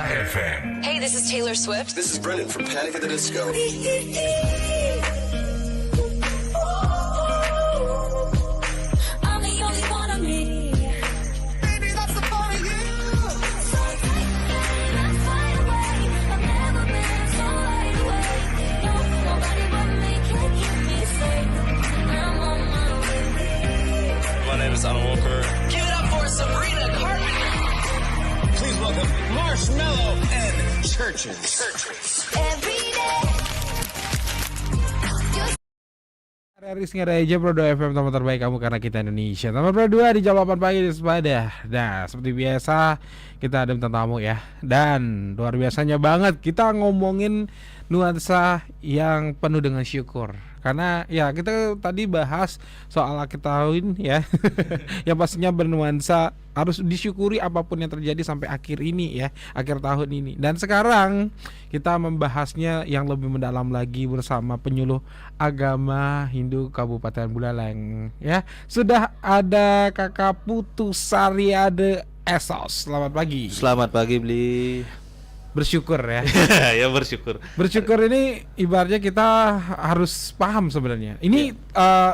FM. Hey, this is Taylor Swift. This is Brennan from Panic at the Disco. I'm the only one of me. Baby, that's the part of you. So let's fly away. I've never been so wide awake. No, nobody but me can keep me safe. I'm on my way. My name is Alan Walker. Give it up for Sabrina Carpenter. Please welcome Marshmello and Churches. Every day. Rizky aja Pro 2 FM, teman terbaik kamu karena kita Indonesia. Teman Pro 2 di jam 8 pagi di Sepada. Nah, seperti biasa kita ada bintang tamu ya. Dan luar biasanya banget kita ngomongin nuansa yang penuh dengan syukur. Karena ya kita tadi bahas soal akhir tahun ya. Yang pastinya bernuansa harus disyukuri apapun yang terjadi sampai akhir ini ya, akhir tahun ini. Dan sekarang kita membahasnya yang lebih mendalam lagi bersama penyuluh agama Hindu Kabupaten Buleleng ya. Sudah ada Kakak Putu Saryade Esos. Selamat pagi. Selamat pagi, Bli. Bersyukur ya. Ya bersyukur. Bersyukur ini ibaratnya kita harus paham sebenarnya. Ini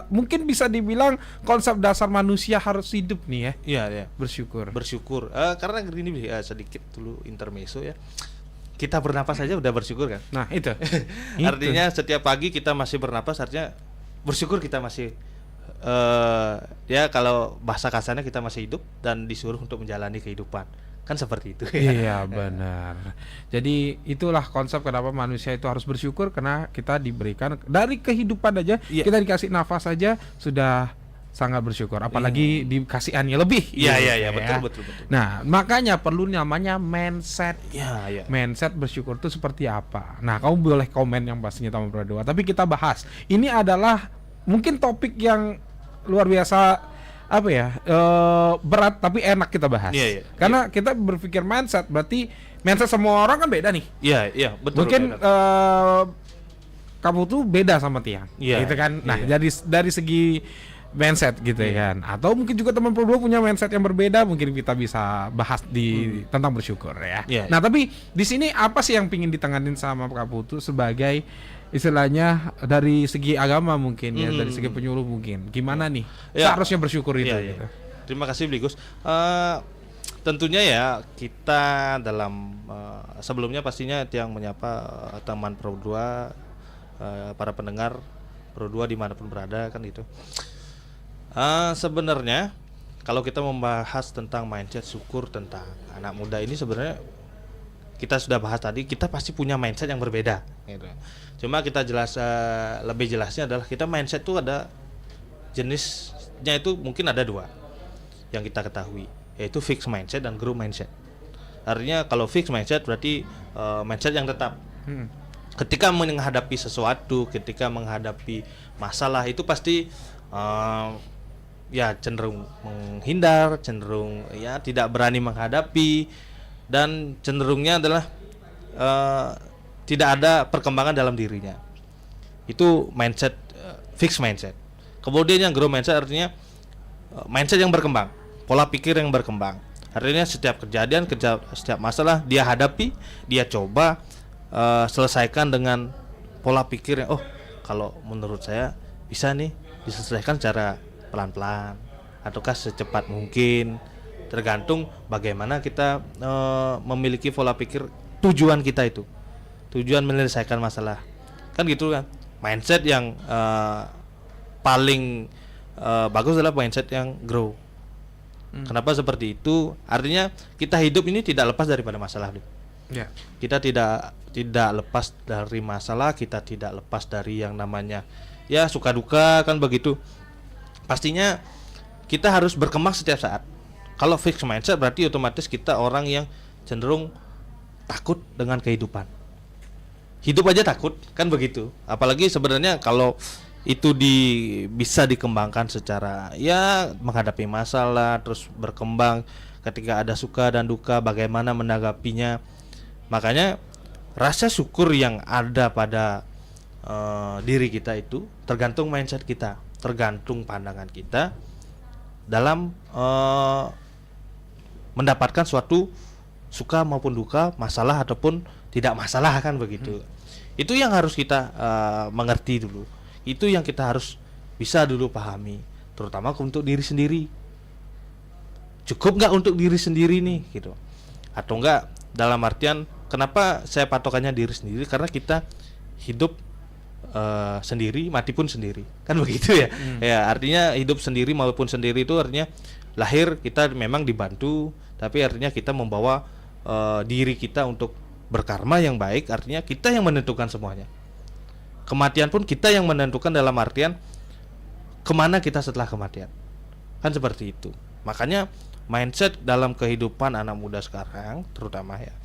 mungkin bisa dibilang konsep dasar manusia harus hidup nih ya. Iya, ya. Bersyukur. Bersyukur. Karena gini, Bli, sedikit dulu intermezzo ya. Kita bernapas saja udah bersyukur kan? Nah, itu. Artinya setiap pagi kita masih bernapas, artinya bersyukur kita masih ya kalau bahasa kasarnya kita masih hidup dan disuruh untuk menjalani kehidupan. Kan seperti itu. Iya benar. Jadi itulah konsep kenapa manusia itu harus bersyukur, karena kita diberikan dari kehidupan aja, kita dikasih nafas aja sudah sangat bersyukur. Apalagi dikasihannya lebih. Iya, betul. Nah makanya perlu namanya mindset. Iya. Mindset bersyukur itu seperti apa? Nah kamu boleh komen yang pastinya Tamu Pro 2. Tapi kita bahas. Ini adalah mungkin topik yang luar biasa. Apa ya, berat tapi enak kita bahas. Karena kita berpikir mindset, berarti mindset semua orang kan beda nih. Iya, betul. Mungkin kamu tuh beda sama Tiang, gitu kan. Nah, dari segi mindset gitu ya kan. Atau mungkin juga teman Pro 2 punya mindset yang berbeda, mungkin kita bisa bahas di tentang bersyukur ya. Nah, tapi di sini apa sih yang pingin ditenganin sama Kak Putu sebagai istilahnya dari segi agama mungkin ya, dari segi penyuluh mungkin. Gimana nih seharusnya bersyukur itu gitu. Terima kasih, Bligus. Tentunya ya kita dalam sebelumnya pastinya Tiang menyapa teman Pro 2, para pendengar Pro 2 dimanapun berada kan gitu. Sebenarnya kalau kita membahas tentang mindset syukur tentang anak muda ini, sebenarnya kita sudah bahas tadi, kita pasti punya mindset yang berbeda gitu. Cuma kita lebih jelasnya adalah kita mindset itu ada jenisnya, itu mungkin ada dua yang kita ketahui, yaitu fixed mindset dan growth mindset. Artinya kalau fixed mindset berarti mindset yang tetap. Ketika menghadapi sesuatu, ketika menghadapi masalah itu pasti ya cenderung menghindar, cenderung ya tidak berani menghadapi, dan cenderungnya adalah tidak ada perkembangan dalam dirinya. Itu mindset fixed mindset. Kemudian yang growth mindset artinya mindset yang berkembang, pola pikir yang berkembang. Artinya setiap kejadian, setiap masalah dia hadapi, dia coba selesaikan dengan pola pikir yang kalau menurut saya bisa nih diselesaikan secara pelan-pelan ataukah secepat mungkin, tergantung bagaimana kita memiliki pola pikir tujuan kita itu, tujuan menyelesaikan masalah kan gitu kan. Mindset yang paling bagus adalah mindset yang grow. Kenapa seperti itu? Artinya kita hidup ini tidak lepas daripada masalah. Kita tidak lepas dari masalah, kita tidak lepas dari yang namanya ya suka duka kan begitu. Pastinya kita harus berkembang setiap saat. Kalau fixed mindset berarti otomatis kita orang yang cenderung takut dengan kehidupan. Hidup aja takut kan begitu. Apalagi sebenarnya kalau itu bisa dikembangkan secara ya menghadapi masalah, terus berkembang ketika ada suka dan duka, bagaimana menanggapinya. Makanya rasa syukur yang ada pada diri kita itu tergantung mindset kita, tergantung pandangan kita dalam mendapatkan suatu suka maupun duka, masalah ataupun tidak masalah kan begitu. Itu yang harus kita mengerti dulu. Itu yang kita harus bisa dulu pahami, terutama untuk diri sendiri. Cukup nggak untuk diri sendiri nih gitu, atau enggak dalam artian kenapa saya patokannya diri sendiri, karena kita hidup sendiri, mati pun sendiri, kan begitu ya. Ya artinya hidup sendiri maupun sendiri itu artinya lahir kita memang dibantu, tapi artinya kita membawa diri kita untuk berkarma yang baik, artinya kita yang menentukan semuanya. Kematian pun kita yang menentukan dalam artian kemana kita setelah kematian, kan seperti itu. Makanya mindset dalam kehidupan anak muda sekarang terutama ya,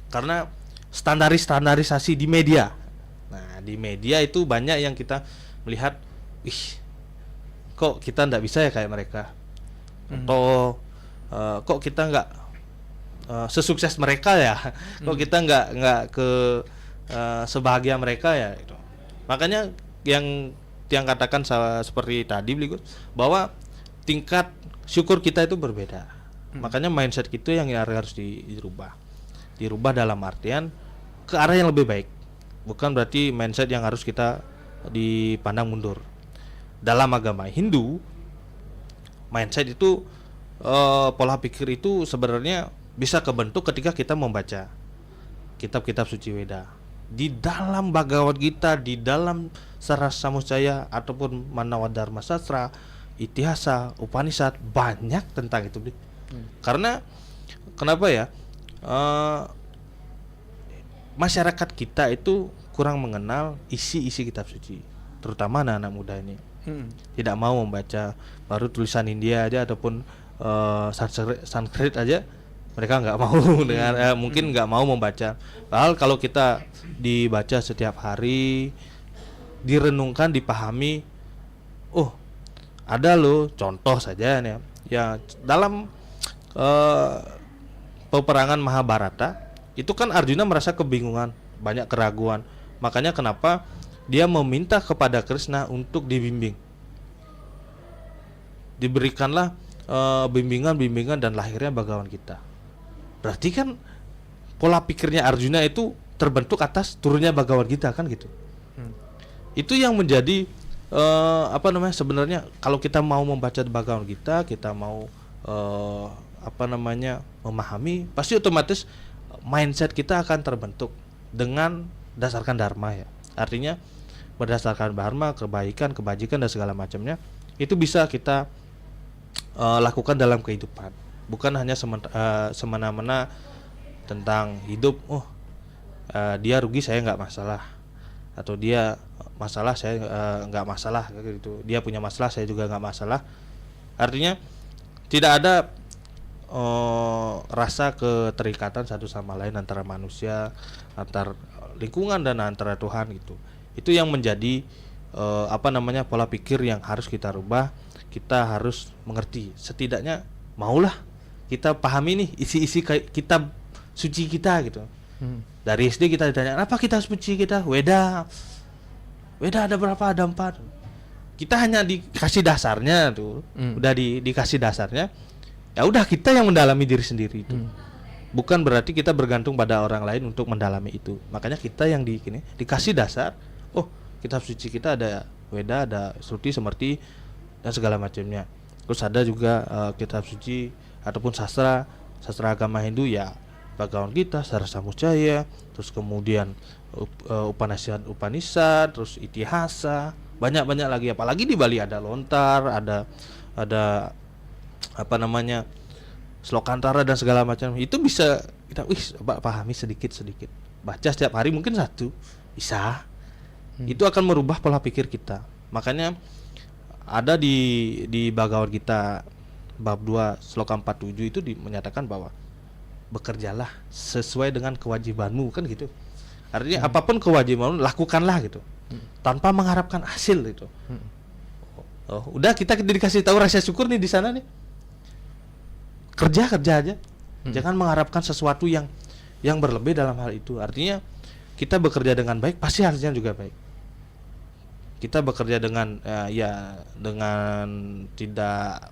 karena standarisasi di media. Nah di media itu banyak yang kita melihat, kok kita nggak bisa ya kayak mereka, atau kok kita nggak sesukses mereka ya, kok kita nggak ke sebahagia mereka ya itu. Makanya yang katakan seperti tadi bahwa tingkat syukur kita itu berbeda. Makanya mindset kita yang harus dirubah dalam artian ke arah yang lebih baik. Bukan berarti mindset yang harus kita dipandang mundur. Dalam agama Hindu, mindset itu pola pikir itu sebenarnya bisa kebentuk ketika kita membaca kitab-kitab suci Weda. Di dalam Bhagavad Gita, di dalam Sarasamujaya ataupun Manawadharma Sastra, Itihasa, Upanishad, banyak tentang itu. Karena kenapa ya? Masyarakat kita itu kurang mengenal isi kitab suci, terutama anak-anak muda ini. Tidak mau membaca, baru tulisan India aja ataupun Sanskrit aja mereka nggak mau dengan mungkin nggak mau membaca. Padahal kalau kita dibaca setiap hari, direnungkan, dipahami, ada loh contoh saja nih ya, dalam peperangan Mahabharata itu kan Arjuna merasa kebingungan, banyak keraguan. Makanya kenapa dia meminta kepada Krishna untuk dibimbing. Diberikanlah bimbingan dan lahirnya Bhagawan Gita. Berarti kan pola pikirnya Arjuna itu terbentuk atas turunnya Bhagawan Gita kan gitu. Itu yang menjadi sebenarnya kalau kita mau membaca Bhagawan Gita, kita mau memahami, pasti otomatis mindset kita akan terbentuk dengan dasarkan dharma ya. Artinya berdasarkan dharma, kebaikan, kebajikan dan segala macamnya itu bisa kita lakukan dalam kehidupan. Bukan hanya semena-mena tentang hidup, dia rugi saya nggak masalah, atau dia masalah saya nggak masalah gitu. Dia punya masalah saya juga nggak masalah. Artinya tidak ada rasa keterikatan satu sama lain antara manusia, antar lingkungan dan antara Tuhan gitu. Itu yang menjadi pola pikir yang harus kita rubah. Kita harus mengerti, setidaknya maulah kita pahami nih isi kitab suci kita gitu. Dari SD kita ditanya apa kitab suci kita, Weda ada berapa? Ada 4. Kita hanya dikasih dasarnya tuh, udah dikasih dasarnya. Ya udah kita yang mendalami diri sendiri itu. Bukan berarti kita bergantung pada orang lain untuk mendalami itu. Makanya kita yang dikasih dasar. Oh, kitab suci kita ada Weda, ada Shruti, Smriti dan segala macamnya. Terus ada juga kitab suci ataupun sastra agama Hindu ya, Bhagavad Gita, Sarasamujaya, terus kemudian Upanishad, terus Itihasa, banyak lagi. Apalagi di Bali ada lontar, ada Slokantara dan segala macam. Itu bisa kita pahami sedikit baca setiap hari mungkin 1 bisa. Itu akan merubah pola pikir kita. Makanya ada di Bhagavad Gita bab 2 sloka 47 itu menyatakan bahwa bekerjalah sesuai dengan kewajibanmu kan gitu. Artinya apapun kewajibanmu lakukanlah gitu. Tanpa mengharapkan hasil gitu. Udah kita dikasih tahu rasa syukur nih di sana nih. Kerja aja. Jangan mengharapkan sesuatu yang berlebih dalam hal itu. Artinya kita bekerja dengan baik pasti hasilnya juga baik. Kita bekerja dengan dengan tidak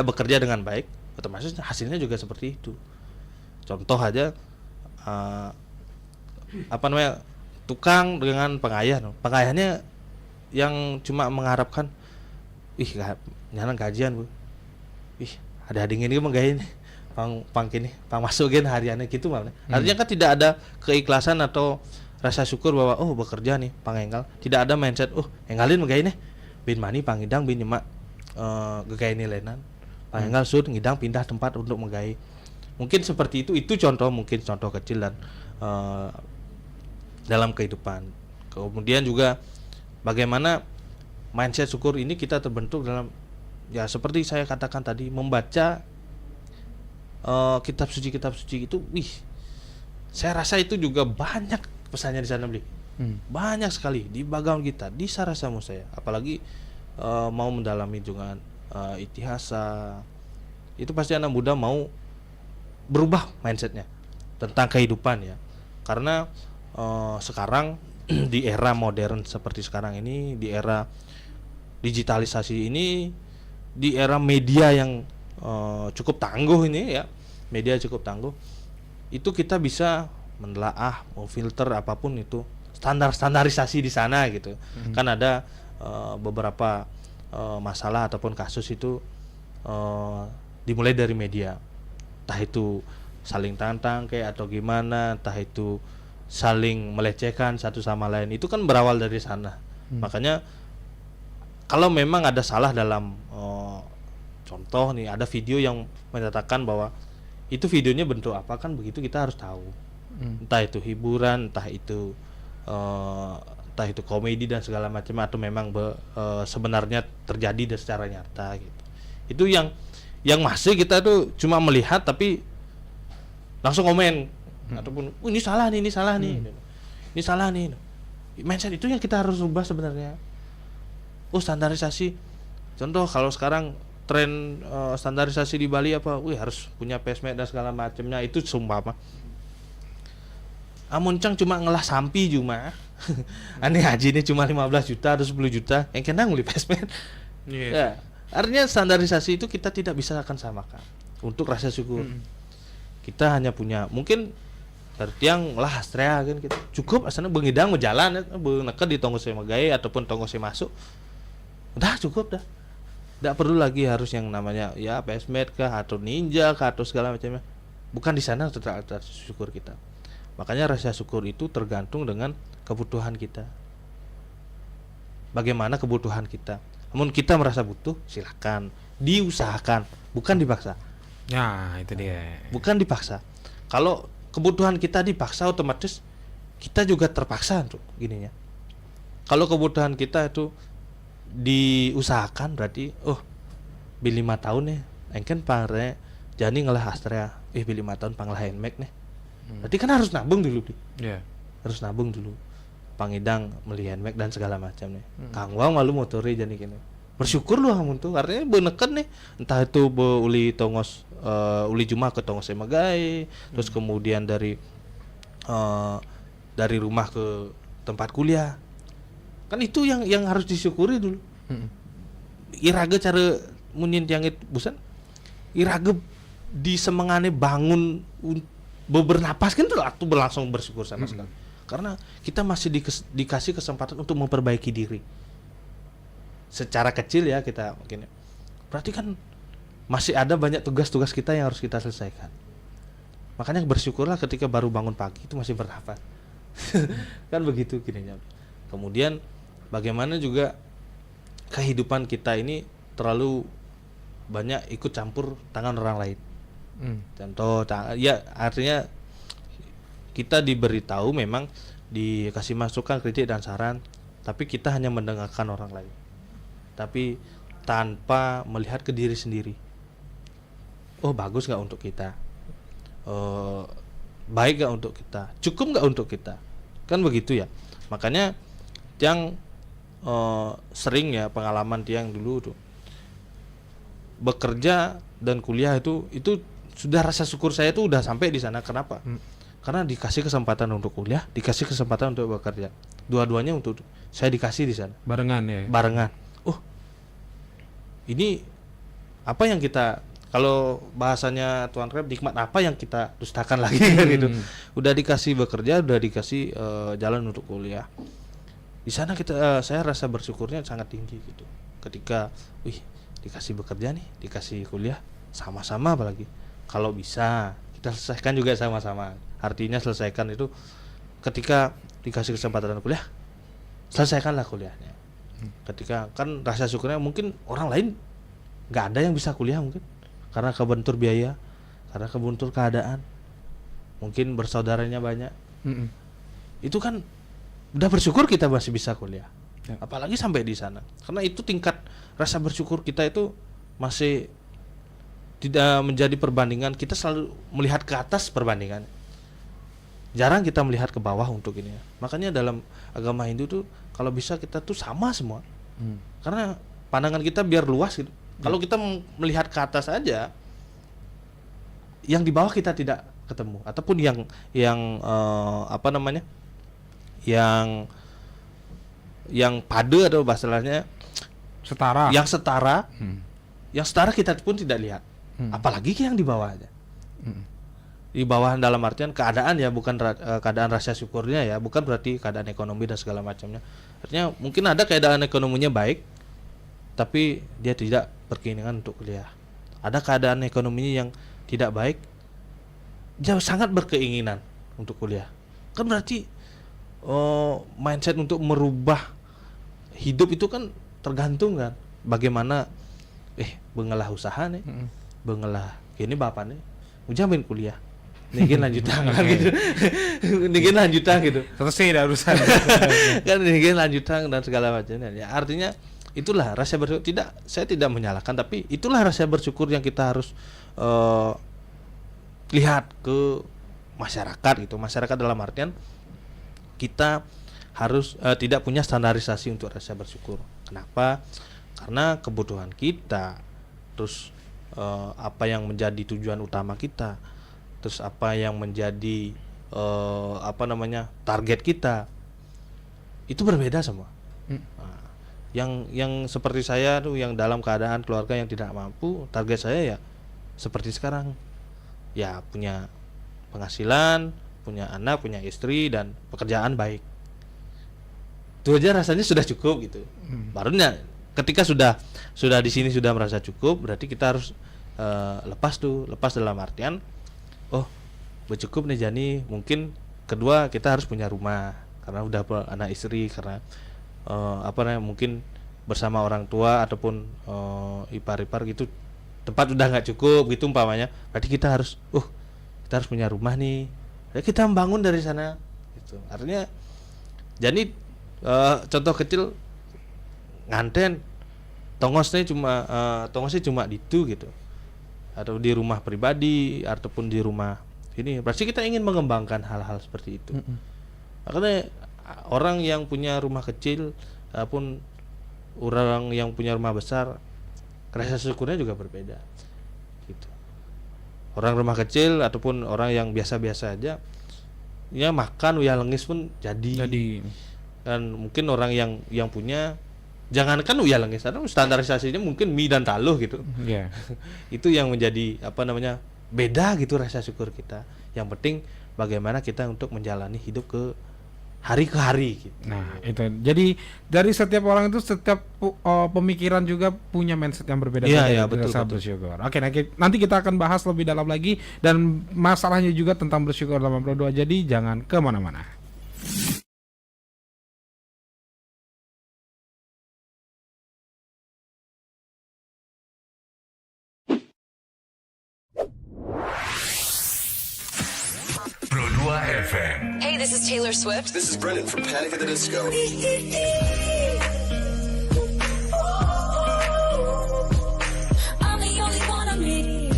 bekerja dengan baik otomatis hasilnya juga seperti itu. Contoh aja tukang dengan pengayah. Pengayahnya yang cuma mengharapkan, nyana gajian bu, ada dingin ini menggain pang kini pang masukin hariannya gitu malah. Artinya kan tidak ada keikhlasan atau rasa syukur bahwa bekerja nih pangenggal, tidak ada mindset enggalin menggain bin mani pangidang bin nyemak gegain lenan pangenggal sud ngidang pindah tempat untuk menggai. Mungkin seperti itu contoh, mungkin contoh kecil dan dalam kehidupan. Kemudian juga bagaimana mindset syukur ini kita terbentuk dalam, ya seperti saya katakan tadi, membaca kitab suci itu, saya rasa itu juga banyak pesannya di sana, banyak sekali di Bhagavad Gita, di Sarasa Musaya. Apalagi mau mendalami dengan itihasa, itu pasti anak muda mau berubah mindsetnya tentang kehidupan ya. Karena sekarang di era modern seperti sekarang ini, di era digitalisasi ini, di era media yang cukup tangguh ini ya, media cukup tangguh, itu kita bisa menelaah, memfilter apapun itu, standarisasi di sana gitu. Kan ada beberapa masalah ataupun kasus itu dimulai dari media, entah itu saling tantang kayak atau gimana, entah itu saling melecehkan satu sama lain, itu kan berawal dari sana. Makanya kalau memang ada salah dalam contoh nih, ada video yang menyatakan bahwa itu videonya bentuk apa, kan begitu kita harus tahu. Entah itu hiburan, entah itu komedi dan segala macam, atau memang sebenarnya terjadi dan secara nyata gitu. Itu yang masih kita tuh cuma melihat tapi langsung komen ataupun ini salah nih, ini salah nih. Ini salah nih. Mindset itu yang kita harus ubah sebenarnya. Standarisasi. Contoh kalau sekarang tren standarisasi di Bali apa? Harus punya pesmed dan segala macamnya, itu sumpah mah. Amuncang cuma ngelah sampi cuma. Aneh haji ini cuma 15 juta atau 10 juta, yang kena nguli pesmed. Ya, artinya standarisasi itu kita tidak bisa akan samakan untuk rasa syukur. Kita hanya punya mungkin dari tiang lah astrea kan kita cukup asalnya bengidang berjalan neket di tonggo saya magai ataupun tonggo saya masuk, udah cukup dah, tidak perlu lagi harus yang namanya ya pesmed kah atau ninja kah atau segala macamnya. Bukan di sana terdapat syukur kita. Makanya rasa syukur itu tergantung dengan kebutuhan kita. Bagaimana kebutuhan kita? Namun kita merasa butuh, silakan diusahakan, bukan dipaksa. Ya itu dia. Bukan dipaksa. Kalau kebutuhan kita dipaksa, otomatis kita juga terpaksa untuk gininya. Kalau kebutuhan kita itu diusahakan, berarti bi 5 tahun nih engken pare jani ngelah astrea bi 5 tahun panglahan mek nih. Berarti kan harus nabung dulu harus nabung dulu pangidang melihat mek dan segala macam nih. Kang Wang malu motori jani kene. Bersyukur lu hamun tuh, artinya beneken nih, entah itu uli tongos uli jumah ke tongos emagai, terus kemudian dari rumah ke tempat kuliah, kan itu yang harus disyukuri dulu. Irage cara munin tiangit busan, irage di semengane bangun bernapas kan tuh aku berlangsung bersyukur sama sekali, karena kita masih dikasih kesempatan untuk memperbaiki diri. Secara kecil ya kita mungkin, berarti kan masih ada banyak tugas-tugas kita yang harus kita selesaikan. Makanya bersyukurlah ketika baru bangun pagi itu masih bernafas. Kan begitu gininya. Kemudian bagaimana juga kehidupan kita ini terlalu banyak ikut campur tangan orang lain. Contoh ya, artinya kita diberitahu, memang dikasih masukan, kritik dan saran, tapi kita hanya mendengarkan orang lain, tapi tanpa melihat ke diri sendiri. Bagus nggak untuk kita? Baik nggak untuk kita? Cukup nggak untuk kita? Kan begitu ya. Makanya yang sering ya pengalaman tiang dulu tuh bekerja dan kuliah itu sudah rasa syukur saya tuh udah sampai di sana. Kenapa? Karena dikasih kesempatan untuk kuliah, dikasih kesempatan untuk bekerja. Dua-duanya untuk saya dikasih di sana. Barengan ya. Barengan. Ini apa yang kita kalau bahasanya Tuan Rep, nikmat apa yang kita dustakan lagi kan gitu. Udah dikasih bekerja, udah dikasih jalan untuk kuliah. Di sana saya rasa bersyukurnya sangat tinggi gitu. Ketika dikasih bekerja nih, dikasih kuliah sama-sama, apalagi kalau bisa kita selesaikan juga sama-sama. Artinya selesaikan itu ketika dikasih kesempatan kuliah, selesaikanlah kuliahnya. Ketika kan rasa syukurnya mungkin orang lain nggak ada yang bisa kuliah mungkin karena kebentur biaya, karena kebentur keadaan, mungkin bersaudaranya banyak. Itu kan udah bersyukur kita masih bisa kuliah, apalagi sampai di sana. Karena itu tingkat rasa bersyukur kita itu masih tidak menjadi perbandingan. Kita selalu melihat ke atas perbandingan, jarang kita melihat ke bawah untuk ini. Makanya dalam agama Hindu tuh kalau bisa kita tuh sama semua, karena pandangan kita biar luas gitu. Kalau kita melihat ke atas aja, yang di bawah kita tidak ketemu, ataupun yang padu atau bahasanya Setara. yang setara kita pun tidak lihat, apalagi yang di bawah aja. Di bawah dalam artian keadaan ya, bukan keadaan rasa syukurnya ya, bukan berarti keadaan ekonomi dan segala macamnya. Artinya mungkin ada keadaan ekonominya baik, tapi dia tidak berkeinginan untuk kuliah. Ada keadaan ekonominya yang tidak baik, dia sangat berkeinginan untuk kuliah. Kan berarti mindset untuk merubah hidup itu kan tergantung kan bagaimana bengelah usaha nih, bengelah ini bapak nih ujamin kuliah, ningin lanjutan kan gitu, ningin lanjutan gitu, Selesai dah urusan. kan ningin lanjutan dan segala macamnya. Ya artinya itulah rasa bersyukur. Saya tidak menyalahkan, tapi itulah rasa bersyukur yang kita harus lihat ke masyarakat gitu. Masyarakat dalam artian kita harus tidak punya standarisasi untuk rasa bersyukur. Kenapa? Karena kebutuhan kita, terus apa yang menjadi tujuan utama kita, terus apa yang menjadi target kita, itu berbeda semua. Yang seperti saya tuh, yang dalam keadaan keluarga yang tidak mampu, target saya ya seperti sekarang, ya punya penghasilan, punya anak, punya istri, dan pekerjaan baik. Itu aja rasanya sudah cukup gitu. Barunya ketika sudah di sini sudah merasa cukup, berarti kita harus lepas dalam artian bercukup nih Jani. Mungkin kedua kita harus punya rumah karena udah anak istri, karena mungkin bersama orang tua ataupun ipar-ipar gitu, tempat udah nggak cukup gitu umpamanya. Berarti kita harus punya rumah nih, ya kita membangun dari sana gitu. Artinya jadi contoh kecil nganten tongosnya cuma itu gitu, atau di rumah pribadi ataupun di rumah ini, berarti kita ingin mengembangkan hal-hal seperti itu. Makanya orang yang punya rumah kecil ataupun orang yang punya rumah besar, rasa syukurnya juga berbeda gitu. Orang rumah kecil ataupun orang yang biasa-biasa aja, ya makan uya lengis pun jadi. Dan mungkin orang yang punya, jangankan uya lengis, karena standarisasinya mungkin mie dan taluh gitu. Itu yang menjadi beda gitu rasa syukur kita. Yang penting bagaimana kita untuk menjalani hidup ke hari gitu. Nah itu, jadi dari setiap orang itu, setiap pemikiran juga punya mindset yang berbeda. Iya, betul. Bersyukur. Oke, nanti kita akan bahas lebih dalam lagi, dan masalahnya juga tentang bersyukur dalam berdoa. Jadi jangan kemana-mana. FM. Hey, this is Taylor Swift. This is Brendan from Panic at the Disco. I'm the only one of me.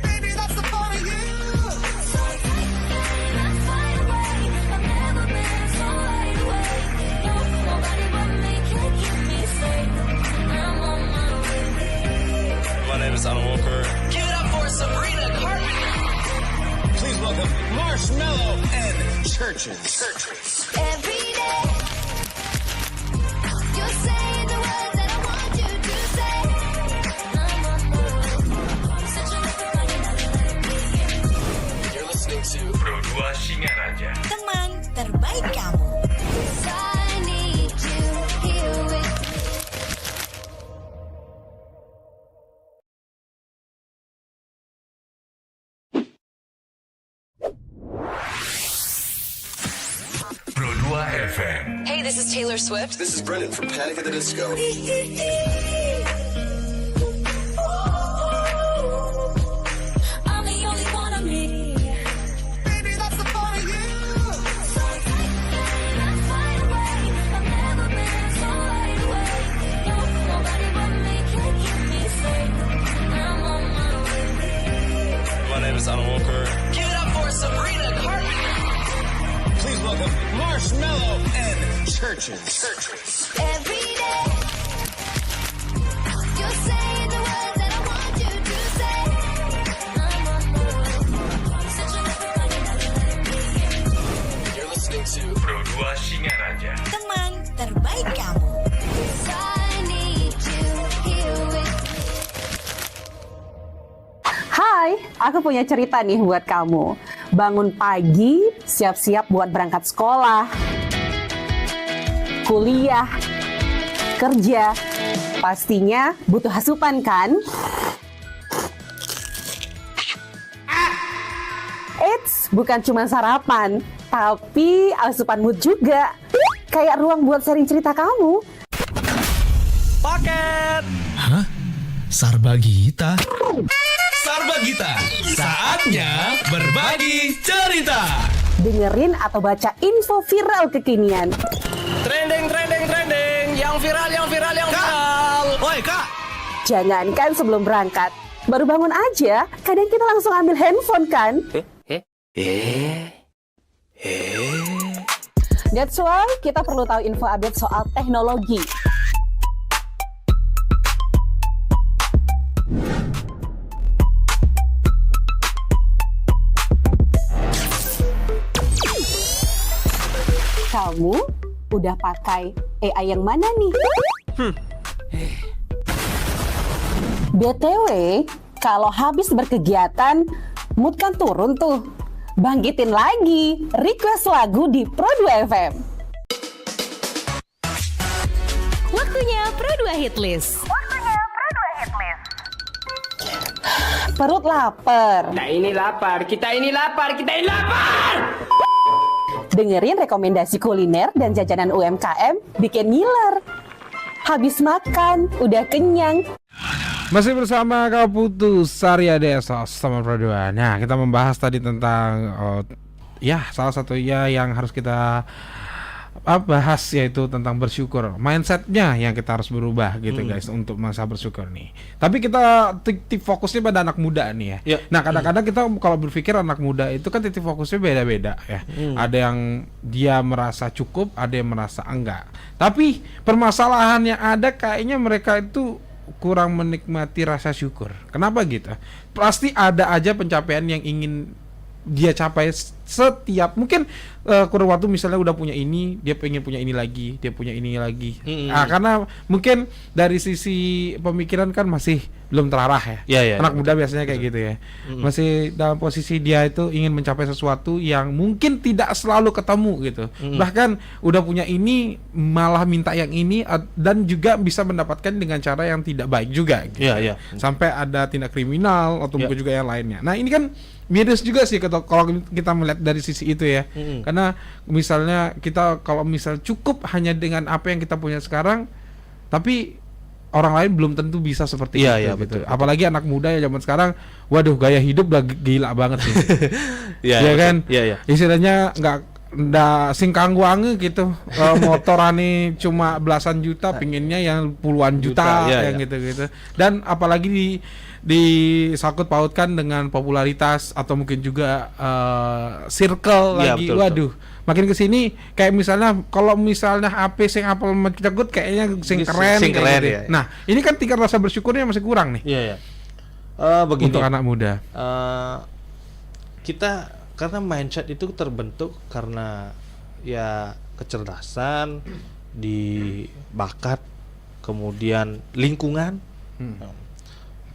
Baby, that's the part of you. So let's fly away. I've never been so wide awake. No, nobody but me can keep me safe. I'm on my way. My name is Alan Walker. Give it up for Sabrina Carpenter. Please welcome Marshmello and Churches. Every day, you're saying the words that I want you to say. I'm on my way. Zola FM. Hey, this is Taylor Swift. This is Brendan from Panic at the Disco. I'm the only one of me. Baby, that's the part of you. So take that flight away. I've never been so wide awake. No, nobody but me can keep me safe. I'm on my way. My name is Alan Walker. Give it up for Sabrina Carpenter. Please welcome Marshmello and Churches. Every day, you're saying the words that I want you to say. I'm on my way. Such a You're listening to Pro 2 Singaraja. Teman terbaik kamu. I need you here with Hai, aku punya cerita nih buat kamu. Bangun pagi, siap-siap buat berangkat sekolah, kuliah, kerja. Pastinya butuh asupan kan? Eits, bukan cuma sarapan, tapi asupan mood juga. Kayak ruang buat sharing cerita kamu. Sarbagita. Sarbagita, saatnya berbagi cerita. Dengerin atau baca info viral kekinian. Trending. Yang viral. Woi kak, Jangankan sebelum berangkat, baru bangun aja, kadang kita langsung ambil handphone kan? That's why kita perlu tahu info update soal teknologi. Kamu udah pakai AI yang mana nih? BTW, kalau habis berkegiatan, mood kan turun tuh. Bangkitin lagi, request lagu di Pro 2 FM. Waktunya Pro 2 Hitlist. Perut lapar. Kita ini lapar. Dengerin rekomendasi kuliner dan jajanan UMKM bikin ngiler. Habis makan, udah kenyang. Masih bersama Kaputu Sarya Desa sama Pro 2. Nah, kita membahas tadi tentang salah satunya yang harus kita bahas yaitu tentang bersyukur. Mindsetnya yang kita harus berubah gitu guys untuk masa bersyukur nih. Tapi kita titik fokusnya pada anak muda nih ya. Nah, kadang-kadang kita kalau berpikir anak muda itu kan titik fokusnya beda-beda ya. Ada yang dia merasa cukup, ada yang merasa enggak. Tapi permasalahan yang ada kayaknya mereka itu kurang menikmati rasa syukur. Kenapa gitu? Pasti ada aja pencapaian yang ingin dia capai setiap mungkin kurun waktu, misalnya udah punya ini, dia pengen punya ini lagi, dia punya ini lagi. Karena mungkin dari sisi pemikiran kan masih belum terarah ya. Anak muda biasanya kayak gitu ya. Masih dalam posisi dia itu ingin mencapai sesuatu yang mungkin tidak selalu ketemu gitu. Bahkan udah punya ini malah minta yang ini dan juga bisa mendapatkan dengan cara yang tidak baik juga gitu. Sampai ada tindak kriminal atau mungkin juga yang lainnya. Nah, ini kan miris juga sih kalau kita melihat dari sisi itu ya. Karena misalnya kita kalau misal cukup hanya dengan apa yang kita punya sekarang, tapi orang lain belum tentu bisa seperti itu gitu. Betul. Apalagi anak muda ya zaman sekarang, waduh gaya hidup udah gila banget sih. Kan? Istilahnya nggak singkangguange gitu. Motorane cuma belasan juta, pinginnya yang puluhan juta yang gitu-gitu. Dan apalagi disangkut pautkan dengan popularitas atau mungkin juga circle lagi. Waduh, makin kesini kayak misalnya kalau misalnya HP sing Apple mencegut kayaknya sing keren gitu. Nah, ini kan tingkat rasa bersyukurnya masih kurang nih. Begini, untuk anak muda. Kita karena mindset itu terbentuk karena ya kecerdasan, di bakat, kemudian lingkungan.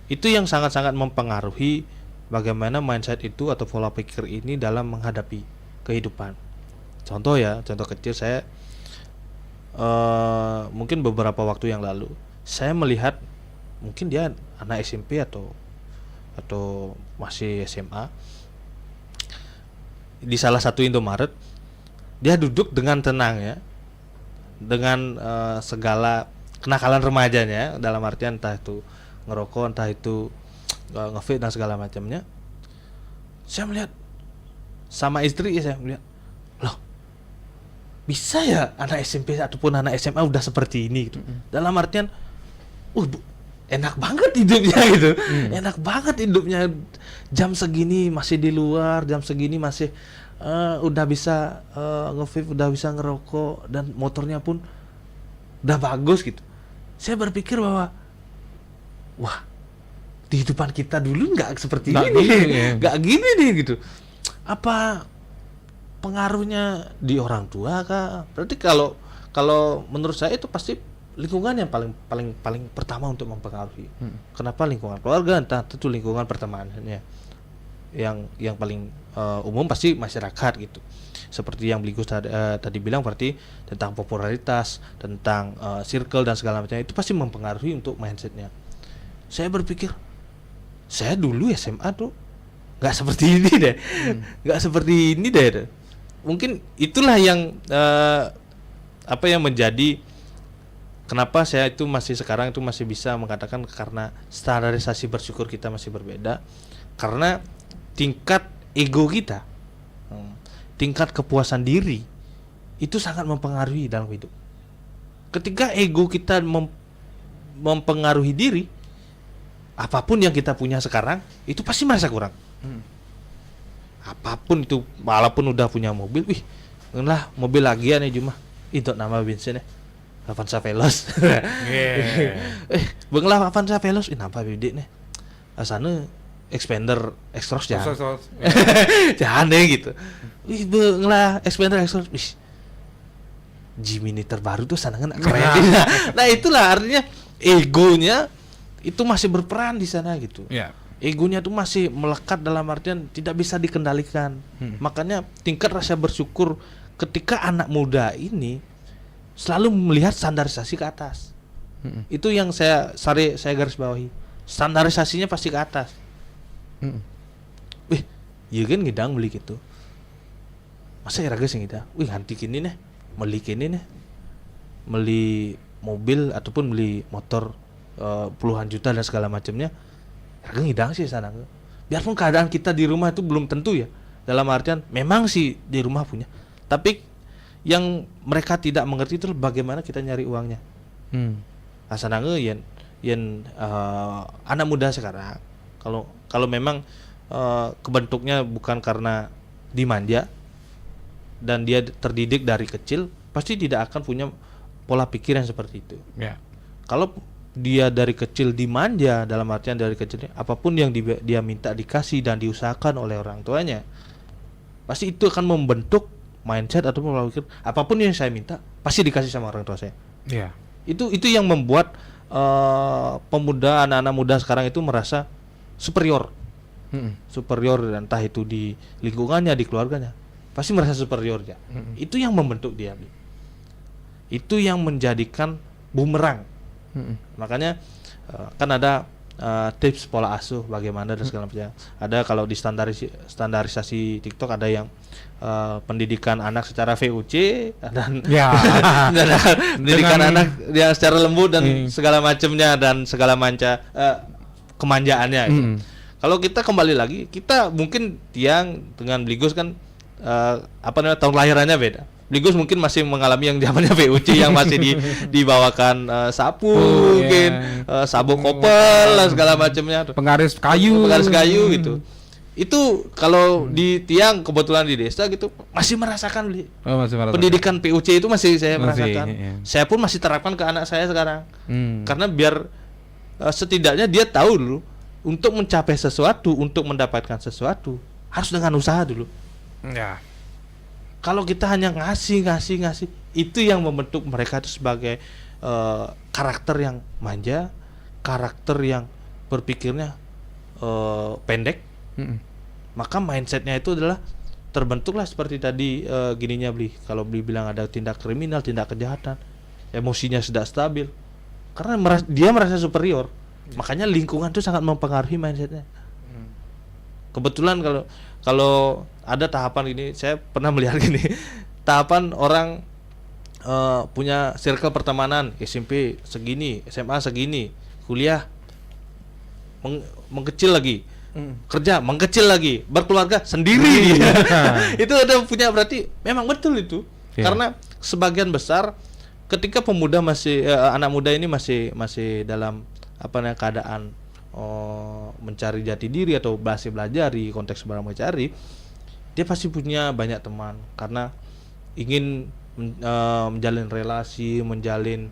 Itu yang sangat-sangat mempengaruhi bagaimana mindset itu atau pola pikir ini dalam menghadapi kehidupan. Contoh kecil, saya mungkin beberapa waktu yang lalu saya melihat mungkin dia anak SMP atau masih SMA di salah satu Indomaret dia duduk dengan tenang ya, dengan segala kenakalan remajanya, dalam artian entah itu ngerokok, entah itu nge-vape dan segala macamnya. Saya melihat sama istri, saya melihat, loh, bisa ya anak SMP ataupun anak SMA udah seperti ini gitu. Dalam artian enak banget hidupnya gitu. Enak banget hidupnya, jam segini masih di luar, jam segini masih udah bisa nge-vape, udah bisa ngerokok, dan motornya pun udah bagus gitu. Saya berpikir bahwa wah, di kehidupan kita dulu nggak seperti ini, nggak gini nih gitu. Apa pengaruhnya di orang tua kah? Berarti kalau menurut saya itu pasti lingkungan yang paling pertama untuk mempengaruhi. Kenapa lingkungan keluarga, entah itu lingkungan pertemanannya, yang paling umum pasti masyarakat gitu. Seperti yang Bligus tadi bilang, berarti tentang popularitas, tentang circle dan segala macam, itu pasti mempengaruhi untuk mindsetnya. Saya berpikir, saya dulu SMA tuh nggak seperti ini deh, nggak seperti ini deh. Mungkin itulah yang yang menjadi kenapa saya itu masih sekarang itu masih bisa mengatakan, karena standarisasi bersyukur kita masih berbeda, karena tingkat ego kita, tingkat kepuasan diri itu sangat mempengaruhi dalam hidup. Ketika ego kita mempengaruhi diri, apapun yang kita punya sekarang itu pasti merasa kurang. Apapun itu, walaupun udah punya mobil, lah mobil lagi nih cuma itu nama bensinnya Avanza Veloz. Benglah Avanza Veloz, nampak bibit nih. Asana expander exhaust ya. Jangan deh gitu. Benglah expander exhaust. Jimny terbaru tuh sana keren. Nah, itulah artinya egonya itu masih berperan di sana gitu. Egonya tuh masih melekat, dalam artian tidak bisa dikendalikan. Makanya tingkat rasa bersyukur ketika anak muda ini selalu melihat standarisasi ke atas. Itu yang saya garis bawahi. Standarisasinya pasti ke atas. Iya kan ngidang beli gitu. Masa ya raga sih ngidang? Ganti kini nih, beli kini nih, beli mobil ataupun beli motor puluhan juta dan segala macamnya. Raga ngidang sih sana. Biarpun keadaan kita di rumah itu belum tentu ya. Dalam artian memang sih di rumah punya, tapi yang mereka tidak mengerti itu bagaimana kita nyari uangnya. Asanange yen anak muda sekarang, kalau memang kebentuknya bukan karena dimanja dan dia terdidik dari kecil, pasti tidak akan punya pola pikir yang seperti itu. Kalau dia dari kecil dimanja, dalam artian dari kecil apapun yang dia minta dikasih dan diusahakan oleh orang tuanya, pasti itu akan membentuk mindset atau pola pikir, apapun yang saya minta pasti dikasih sama orang tua saya. Itu yang membuat pemuda, anak-anak muda sekarang itu merasa superior. Superior, entah itu di lingkungannya, di keluarganya, pasti merasa superior ya. Itu yang membentuk dia. Itu yang menjadikan bumerang. Makanya kan ada tips pola asuh bagaimana dan segala macam. Ada kalau di standarisasi TikTok ada yang pendidikan anak secara VUC dan pendidikan anak yang secara lembut dan segala macamnya dan segala kemanjaannya gitu. Kalau kita kembali lagi, kita mungkin Tiang dengan Bligus kan tahun lahirannya beda. Bligus mungkin masih mengalami yang zamannya VUC yang masih dibawakan sapu, mungkin sabuk kopel dan segala macamnya, penggaris kayu gitu. Itu kalau di Tiang kebetulan di desa gitu masih merasakan pendidikan PUC itu masih saya merasakan. Saya pun masih terapkan ke anak saya sekarang. Karena biar setidaknya dia tahu dulu, untuk mencapai sesuatu, untuk mendapatkan sesuatu harus dengan usaha dulu. Kalau kita hanya ngasih, itu yang membentuk mereka itu sebagai karakter yang manja, karakter yang berpikirnya pendek. Maka mindsetnya itu adalah terbentuklah seperti tadi gininya Bli. Kalau Bli bilang ada tindak kriminal, tindak kejahatan, emosinya sudah stabil karena dia merasa superior. Makanya lingkungan itu sangat mempengaruhi mindsetnya. Kebetulan kalau ada tahapan ini, saya pernah melihat gini. tahapan orang punya circle pertemanan SMP segini, SMA segini, kuliah mengkecil lagi, kerja mengkecil lagi, berkeluarga sendiri. Itu ada punya, berarti memang betul itu. Karena sebagian besar ketika pemuda masih anak muda ini masih dalam keadaan mencari jati diri atau masih belajar di konteks mencari, dia pasti punya banyak teman karena ingin menjalin relasi, menjalin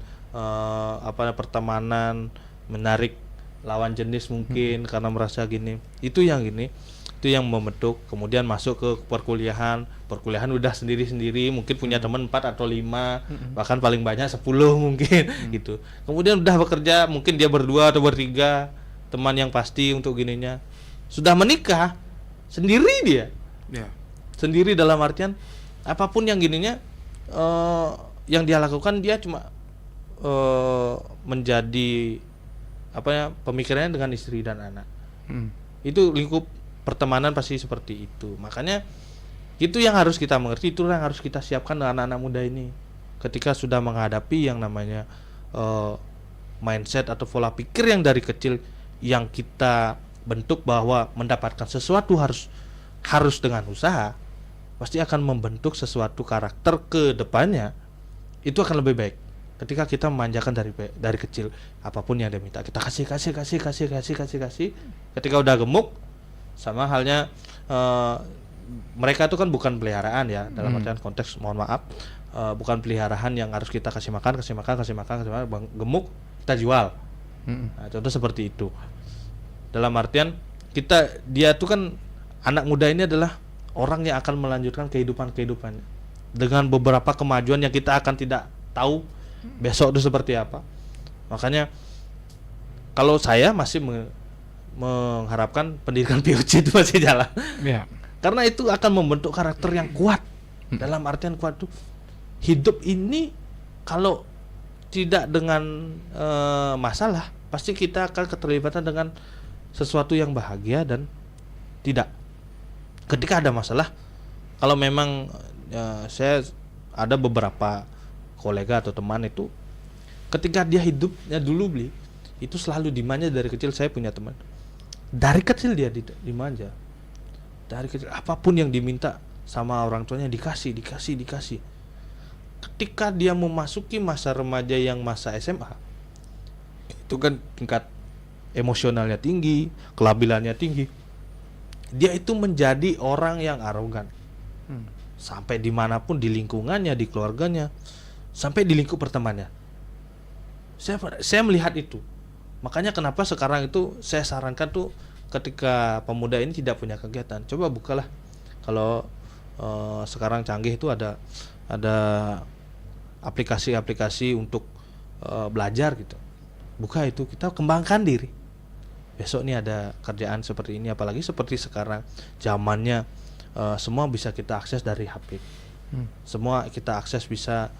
pertemanan, menarik lawan jenis mungkin karena merasa gini. Itu yang membentuk. Kemudian masuk ke perkuliahan udah sendiri-sendiri, mungkin punya teman 4 atau 5, bahkan paling banyak 10 mungkin gitu. Kemudian udah bekerja, mungkin dia berdua atau bertiga, teman yang pasti untuk gininya. Sudah menikah, sendiri dia. Sendiri dalam artian apapun yang gininya yang dia lakukan, dia cuma menjadi pemikirannya dengan istri dan anak. Itu lingkup pertemanan pasti seperti itu. Makanya itu yang harus kita mengerti, itu yang harus kita siapkan dengan anak-anak muda ini ketika sudah menghadapi yang namanya mindset atau pola pikir yang dari kecil yang kita bentuk bahwa mendapatkan sesuatu harus dengan usaha, pasti akan membentuk sesuatu karakter ke depannya. Itu akan lebih baik ketika kita memanjakan dari kecil, apapun yang dia minta kita kasih. Ketika udah gemuk, sama halnya mereka itu kan bukan peliharaan ya, dalam artian konteks, mohon maaf, bukan peliharaan yang harus kita kasih makan, gemuk kita jual. Nah, contoh seperti itu. Dalam artian dia tuh kan, anak muda ini adalah orang yang akan melanjutkan kehidupannya dengan beberapa kemajuan yang kita akan tidak tahu besok itu seperti apa. Makanya kalau saya masih mengharapkan pendidikan PUC itu masih jalan. Karena itu akan membentuk karakter yang kuat. Dalam artian kuat tuh, hidup ini kalau tidak dengan masalah, pasti kita akan keterlibatan dengan sesuatu yang bahagia dan tidak. Ketika ada masalah, kalau memang saya ada beberapa kolega atau teman itu, ketika dia hidupnya dulu itu selalu dimanja dari kecil. Saya punya teman dari kecil dia dimanja, dari kecil apapun yang diminta sama orang tuanya dikasih. Ketika dia memasuki masa remaja yang masa SMA, itu kan tingkat emosionalnya tinggi, kelabilannya tinggi, dia itu menjadi orang yang arogan. Sampai dimanapun, di lingkungannya, di keluarganya, sampai di lingkup pertemanannya. Saya melihat itu. Makanya kenapa sekarang itu saya sarankan tuh, ketika pemuda ini tidak punya kegiatan, coba bukalah. Kalau sekarang canggih itu ada aplikasi-aplikasi untuk belajar gitu. Buka itu, kita kembangkan diri. Besok nih ada kerjaan seperti ini, apalagi seperti sekarang zamannya semua bisa kita akses dari HP. Semua kita akses bisa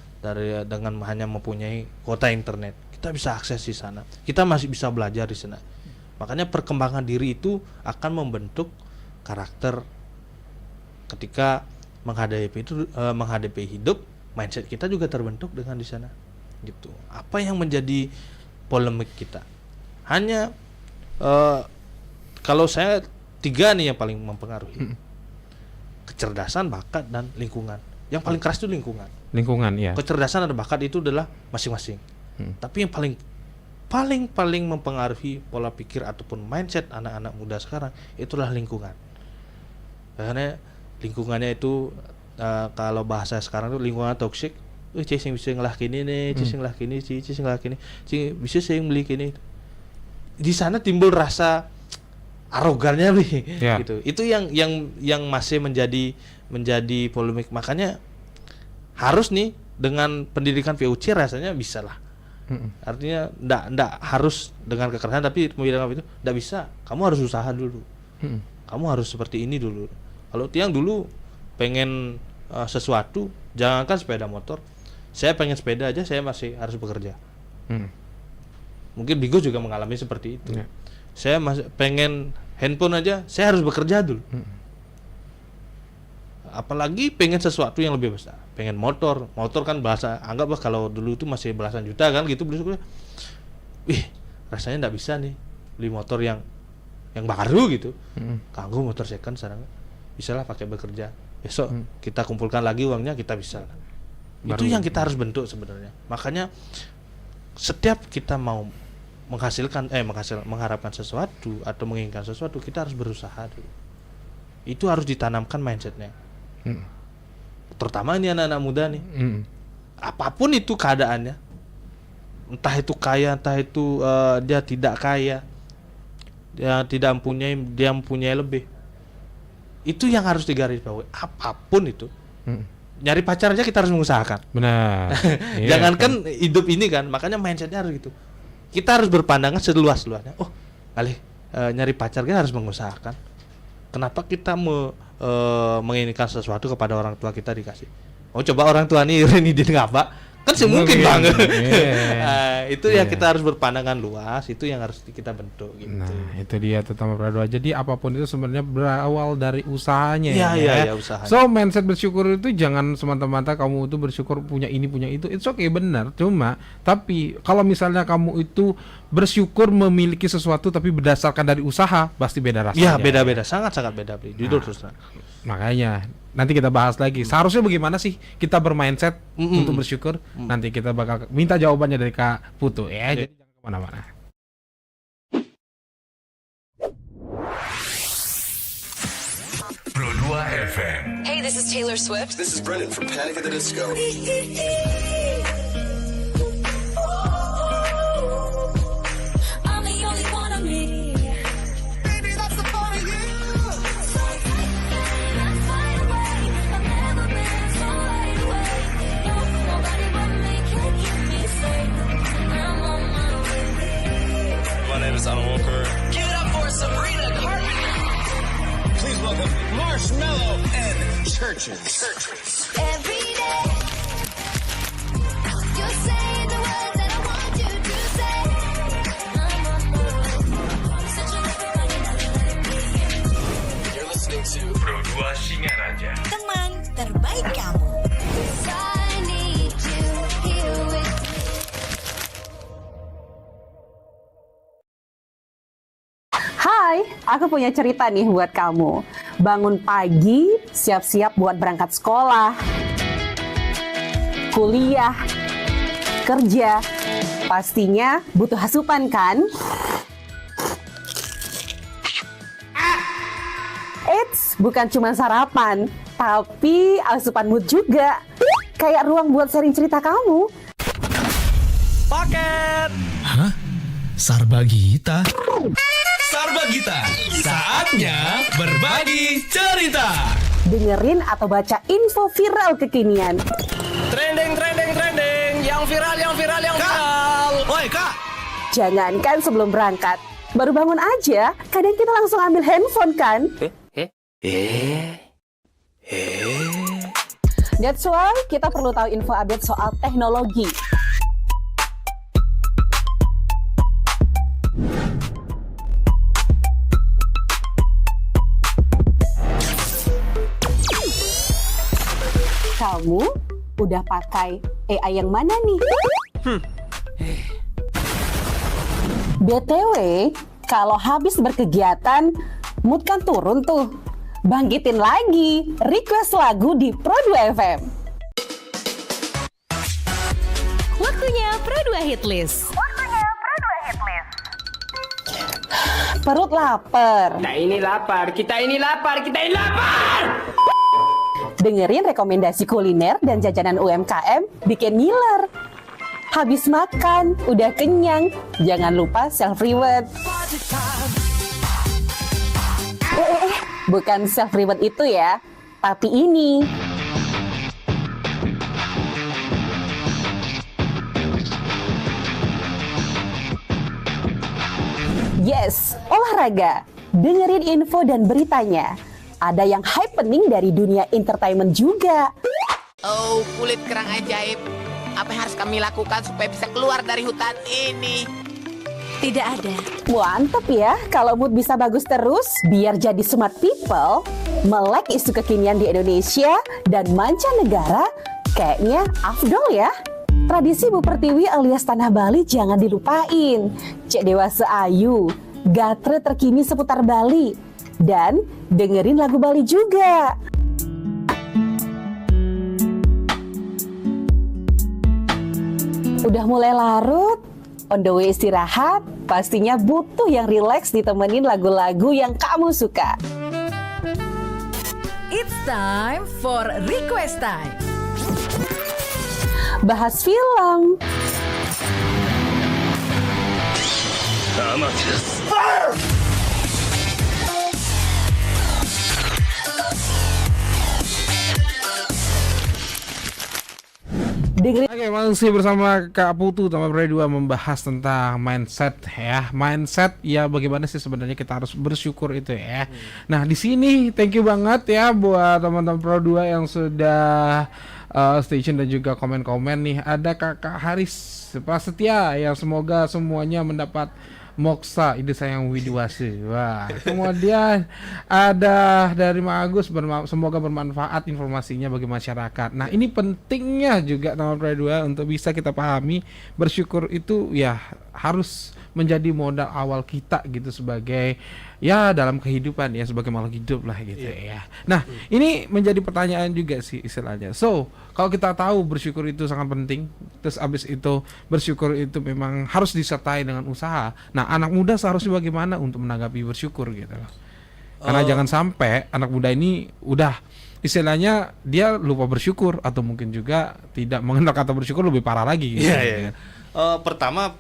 dengan hanya mempunyai kuota internet. Kita bisa akses di sana. Kita masih bisa belajar di sana. Makanya perkembangan diri itu akan membentuk karakter ketika menghadapi hidup. Mindset kita juga terbentuk dengan di sana. Gitu. Apa yang menjadi polemik kita? Hanya kalau saya 3 nih yang paling mempengaruhi. Kecerdasan, bakat, dan lingkungan. Yang paling keras itu lingkungan. Ya. Kecerdasan dan bakat itu adalah masing-masing. Tapi yang paling mempengaruhi pola pikir ataupun mindset anak-anak muda sekarang itulah lingkungan. Karena lingkungannya itu kalau bahasa sekarang itu lingkungan toksik. Cing bisa ngelah kini nih, cing ngelah kini, cing ngelah kini, cing bisa saya beli kini. Di sana timbul rasa arogannya gitu. Itu yang masih menjadi polemik. Makanya harus nih dengan pendidikan PUC rasanya bisa lah. Artinya enggak harus dengan kekerasan, tapi pendidikan itu enggak bisa. Kamu harus usaha dulu. Kamu harus seperti ini dulu. Kalau tiang dulu pengen sesuatu, jangankan sepeda motor. Saya pengen sepeda aja, saya masih harus bekerja. Mungkin Bigo juga mengalami seperti itu. Saya masih pengen handphone aja, saya harus bekerja dulu. apalagi pengen sesuatu yang lebih besar, pengen motor kan bahasa, anggaplah kalau dulu itu masih belasan juta kan gitu, beli rasanya nggak bisa nih beli motor yang baru gitu, kanggo motor second sekarang bisa lah pakai bekerja, besok kita kumpulkan lagi uangnya kita bisa lah. Itu yang kita harus bentuk sebenarnya. Makanya setiap kita mau mengharapkan sesuatu atau menginginkan sesuatu, kita harus berusaha dulu. Itu harus ditanamkan mindsetnya. Terutama ini anak-anak muda nih. Apapun itu keadaannya, entah itu kaya, entah itu dia tidak kaya, dia tidak mempunyai lebih. Itu yang harus digarisbawahi. Apapun itu, nyari pacar aja kita harus mengusahakan. Benar. Jangankan hidup ini kan, makanya mindsetnya harus gitu. Kita harus berpandangan seluas-luasnya. Oh, kali nyari pacar kita harus mengusahakan. Kenapa kita menginginkan sesuatu kepada orang tua kita dikasih? Oh, coba orang tua nih ini ngapa? Kan semungkin banget. Itu yang kita harus berpandangan luas, itu yang harus kita bentuk gitu. Nah, itu dia terutama Pradua. Jadi apapun itu sebenarnya berawal dari usahanya. Iya, usahanya. So mindset bersyukur itu jangan semata-mata kamu itu bersyukur punya ini punya itu. It's okay, benar. Cuma tapi kalau misalnya kamu itu bersyukur memiliki sesuatu tapi berdasarkan dari usaha, pasti beda rasanya. Iya, beda-beda, sangat-sangat beda, Bli. Jujur terus terang. Makanya nanti kita bahas lagi. Seharusnya bagaimana sih kita bermindset untuk bersyukur? Nanti kita bakal minta jawabannya dari Kak Putu ya. Jadi jangan kemana-mana. Pro 2 FM. Hey, this is Taylor Swift. This is Brennan from Panic at the Disco. I'm the only one of me. Baby, that's the part of you. So let's fly away. I've never been so wide awake. No, nobody but me can keep me safe. I'm on my way. My name is Alan Walker. Give it up for Sabrina Carpenter. Please welcome Marshmello and Churches. Every day, you're saying the words that I want you to say. I'm on my way. Such a You're listening to Pro 2 Singaraja. Teman terbaik kamu. 'Cause I need you here with me. Hai, aku punya cerita nih buat kamu. Bangun pagi, siap-siap buat berangkat sekolah, kuliah, kerja. Pastinya butuh asupan kan? Eits, bukan cuma sarapan, tapi asupan mood juga. Kayak ruang buat sharing cerita kamu. Paket. Hah? Sarbagita? Sarbagita, saatnya berbagi cerita. Dengerin atau baca info viral kekinian. Trending. Yang viral. Woi, Kak. Jangankan sebelum berangkat, baru bangun aja, kadang kita langsung ambil handphone kan? That's why kita perlu tahu info update soal teknologi. Kamu udah pakai AI yang mana nih? BTW, kalau habis berkegiatan, mood kan turun tuh. Bangkitin lagi, request lagu di Pro 2 FM. Waktunya Pro 2 Hitlist. Perut lapar. Kita ini lapar. Dengerin rekomendasi kuliner dan jajanan UMKM bikin ngiler. Habis makan, udah kenyang, jangan lupa self-reward. Bukan self-reward itu ya, tapi ini. Yes, olahraga. Dengerin info dan beritanya. Ada yang happening dari dunia entertainment juga. Oh, kulit kerang ajaib. Apa yang harus kami lakukan supaya bisa keluar dari hutan ini? Tidak ada. Mantep ya, kalau mood bisa bagus terus, biar jadi smart people, melek isu kekinian di Indonesia dan mancanegara, kayaknya afdol ya. Tradisi Bu Pertiwi alias Tanah Bali jangan dilupain. Cek dewasa ayu, gatre terkini seputar Bali, dan dengerin lagu Bali juga. Udah mulai larut, on the way istirahat, pastinya butuh yang rileks ditemenin lagu-lagu yang kamu suka. It's time for Request Time. Bahas film, dengerin. Oke, masih bersama Kak Putu sama Bre 2 membahas tentang mindset ya. Mindset ya, bagaimana sih sebenarnya kita harus bersyukur itu ya. Nah, di sini thank you banget ya buat teman-teman Pro 2 yang sudah station dan juga komen-komen nih. Ada Kakak Haris Prasetya yang semoga semuanya mendapat moksa ide sayang Widiwasi. Wah, kemudian ada dari Mak Agus, semoga bermanfaat informasinya bagi masyarakat. Nah, ini pentingnya juga teman Pro 2 untuk bisa kita pahami bersyukur itu ya harus menjadi modal awal kita gitu sebagai ya dalam kehidupan ya, sebagai makhluk hidup lah gitu ya. Nah, ini menjadi pertanyaan juga sih istilahnya. So, kalau kita tahu bersyukur itu sangat penting, terus abis itu bersyukur itu memang harus disertai dengan usaha. Nah, anak muda seharusnya bagaimana untuk menanggapi bersyukur gitu loh. Karena jangan sampai anak muda ini udah istilahnya dia lupa bersyukur atau mungkin juga tidak mengenal kata bersyukur, lebih parah lagi gitu. Iya. Pertama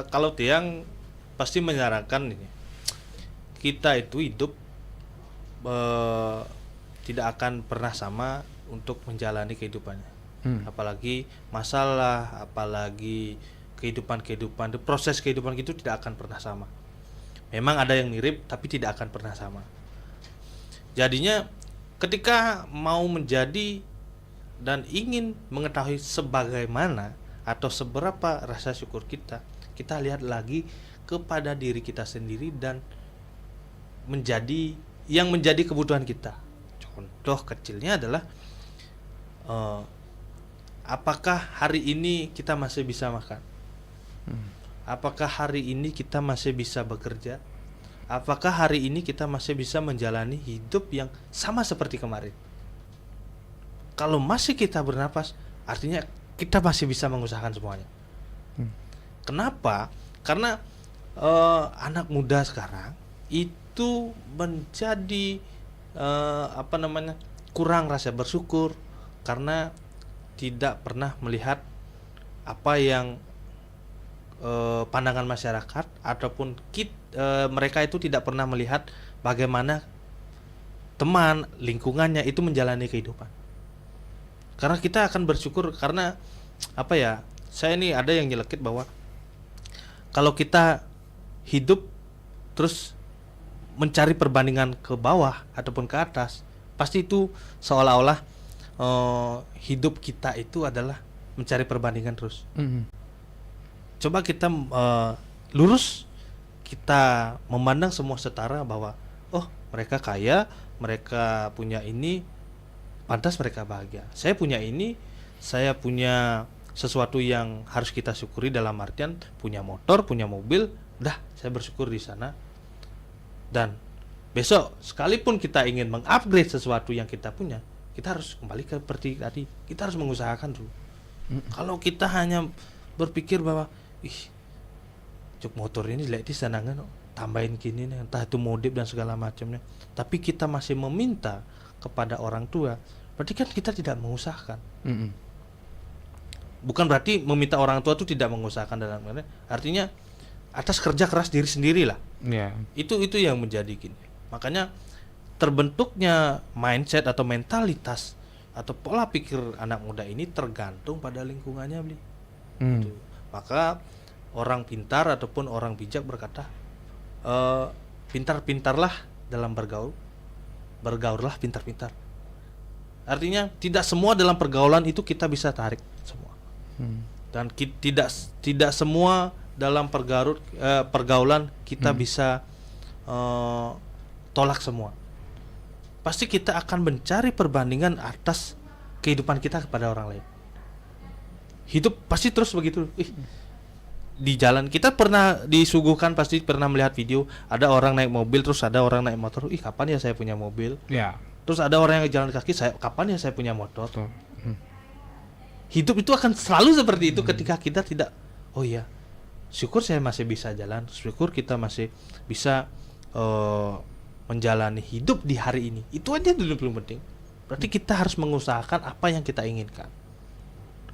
kalau Tiang pasti menyarankan ini, kita itu hidup tidak akan pernah sama untuk menjalani kehidupannya. Apalagi masalah, apalagi kehidupan, proses kehidupan itu tidak akan pernah sama. Memang ada yang mirip tapi tidak akan pernah sama. Jadinya ketika mau menjadi dan ingin mengetahui sebagaimana atau seberapa rasa syukur kita lihat lagi kepada diri kita sendiri dan menjadi kebutuhan kita. Contoh kecilnya adalah apakah hari ini kita masih bisa makan? Apakah hari ini kita masih bisa bekerja? Apakah hari ini kita masih bisa menjalani hidup yang sama seperti kemarin? Kalau masih kita bernapas, artinya kita masih bisa mengusahakan semuanya. Kenapa? Karena anak muda sekarang itu menjadi kurang rasa bersyukur karena tidak pernah melihat apa yang pandangan masyarakat ataupun mereka itu tidak pernah melihat bagaimana teman lingkungannya itu menjalani kehidupan. Karena kita akan bersyukur karena saya ini ada yang nyelekit bahwa kalau kita hidup terus mencari perbandingan ke bawah ataupun ke atas, pasti itu seolah-olah hidup kita itu adalah mencari perbandingan terus. Coba kita lurus, kita memandang semua setara bahwa mereka kaya, mereka punya ini, pantas mereka bahagia. Saya punya ini, saya punya sesuatu yang harus kita syukuri dalam artian punya motor, punya mobil, udah saya bersyukur di sana. Dan besok sekalipun kita ingin mengupgrade sesuatu yang kita punya, kita harus kembali ke seperti tadi, kita harus mengusahakan dulu. Kalau kita hanya berpikir bahwa cuk motor ini lihat di sana kan, tambahin gini nih, entah itu modif dan segala macamnya, tapi kita masih meminta kepada orang tua, berarti kan kita tidak mengusahakan. Bukan berarti meminta orang tua itu tidak mengusahakan dalam artinya atas kerja keras diri sendiri lah. Itu yang menjadi gini. Makanya terbentuknya mindset atau mentalitas atau pola pikir anak muda ini tergantung pada lingkungannya, Bli. Gitu. Maka orang pintar ataupun orang bijak berkata, pintar-pintarlah dalam bergaul, bergaullah pintar-pintar. Artinya tidak semua dalam pergaulan itu kita bisa tarik semua. Dan tidak semua dalam pergaulan kita bisa tolak semua. Pasti kita akan mencari perbandingan atas kehidupan kita kepada orang lain. Hidup pasti terus begitu. Di jalan kita pernah disuguhkan, pasti pernah melihat video ada orang naik mobil terus ada orang naik motor. Kapan ya saya punya mobil? Ya. Terus ada orang yang jalan kaki, kapan ya saya punya motor? Hidup itu akan selalu seperti itu ketika kita tidak, oh iya, syukur saya masih bisa jalan, syukur kita masih bisa menjalani hidup di hari ini. Itu aja dulu penting. Berarti kita harus mengusahakan apa yang kita inginkan.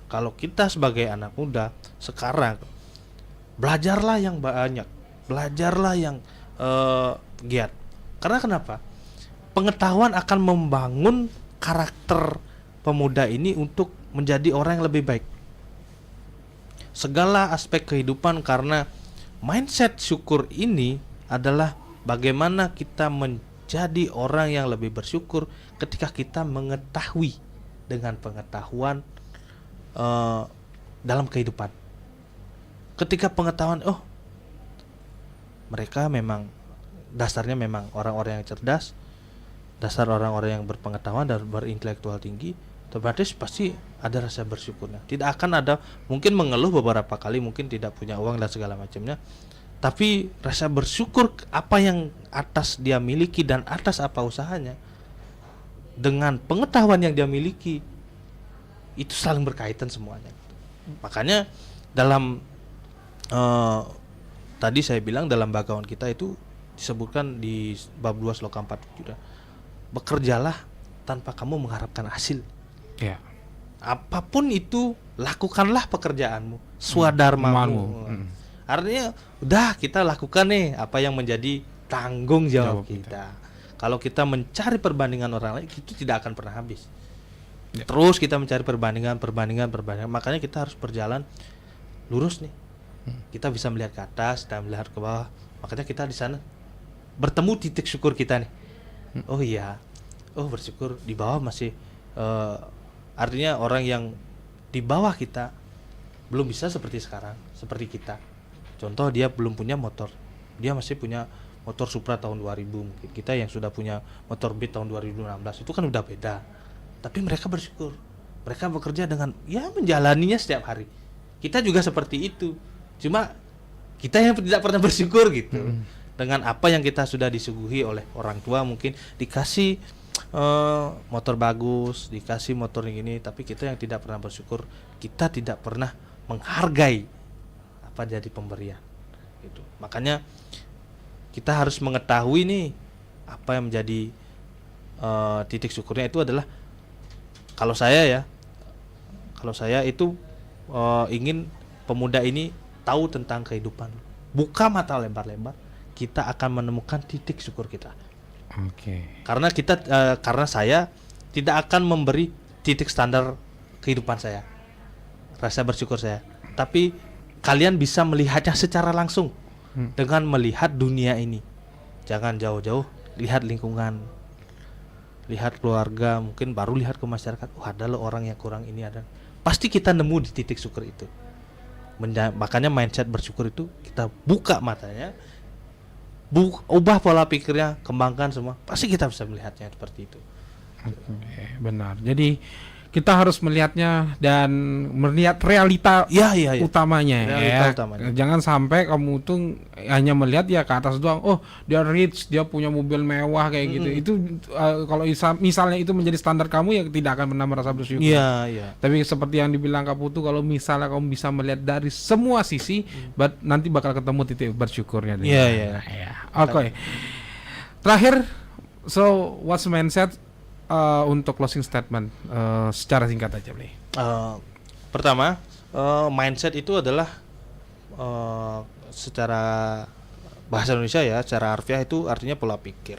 Kalau kita sebagai anak muda sekarang, belajarlah yang banyak, belajarlah yang giat. Karena kenapa? Pengetahuan akan membangun karakter pemuda ini untuk menjadi orang yang lebih baik. Segala aspek kehidupan, karena mindset syukur ini adalah bagaimana kita menjadi orang yang lebih bersyukur ketika kita mengetahui dengan pengetahuan dalam kehidupan. Ketika pengetahuan, mereka memang dasarnya memang orang-orang yang cerdas, dasar orang-orang yang berpengetahuan dan berintelektual tinggi, berarti pasti ada rasa bersyukurnya. Tidak akan ada mungkin mengeluh beberapa kali, mungkin tidak punya uang dan segala macamnya, tapi rasa bersyukur apa yang atas dia miliki dan atas apa usahanya dengan pengetahuan yang dia miliki, itu saling berkaitan semuanya. Makanya dalam tadi saya bilang dalam bagawan kita itu disebutkan di bab 2 sloka 4 juga, bekerjalah tanpa kamu mengharapkan hasil. Ya. Apapun itu, lakukanlah pekerjaanmu, swadharmamu. Artinya udah kita lakukan nih apa yang menjadi tanggung jawab kita. Kalau kita mencari perbandingan orang lain, itu tidak akan pernah habis. Terus kita mencari perbandingan. Makanya kita harus berjalan lurus nih. Kita bisa melihat ke atas dan melihat ke bawah. Makanya kita di sana bertemu titik syukur kita nih. Oh iya, bersyukur di bawah masih artinya orang yang di bawah kita belum bisa seperti sekarang, seperti kita. Contoh, dia belum punya motor, dia masih punya motor Supra tahun 2000 mungkin. Kita yang sudah punya motor Beat tahun 2016 itu kan udah beda. Tapi mereka bersyukur, mereka bekerja dengan menjalaninya setiap hari. Kita juga seperti itu, cuma kita yang tidak pernah bersyukur gitu. Dengan apa yang kita sudah disuguhi oleh orang tua, mungkin dikasih motor bagus, dikasih motor yang ini, tapi kita yang tidak pernah bersyukur, kita tidak pernah menghargai apa jadi pemberian gitu. Makanya kita harus mengetahui nih apa yang menjadi titik syukurnya. Itu adalah kalau saya itu ingin pemuda ini tahu tentang kehidupan, buka mata lebar-lebar, kita akan menemukan titik syukur kita. Karena karena saya tidak akan memberi titik standar kehidupan saya, rasa bersyukur saya, tapi kalian bisa melihatnya secara langsung dengan melihat dunia ini. Jangan jauh-jauh, lihat lingkungan, lihat keluarga, mungkin baru lihat ke masyarakat. Ada loh orang yang kurang ini, ada. Pasti kita nemu di titik syukur itu. Makanya mindset bersyukur itu kita buka matanya, ubah pola pikirnya, kembangkan semua, pasti kita bisa melihatnya seperti itu. Benar. Jadi kita harus melihatnya dan melihat realita utamanya. Utamanya. Jangan sampai kamu tuh hanya melihat ya ke atas doang. Oh, dia rich, dia punya mobil mewah kayak gitu. Itu kalau misalnya itu menjadi standar kamu, ya tidak akan pernah merasa bersyukur. Tapi seperti yang dibilang Kak Putu, kalau misalnya kamu bisa melihat dari semua sisi, nanti bakal ketemu titik bersyukurnya. Oke. Terakhir, so what's mindset untuk closing statement secara singkat aja, boleh? Pertama, mindset itu adalah secara bahasa Indonesia ya, secara harfiah itu artinya pola pikir.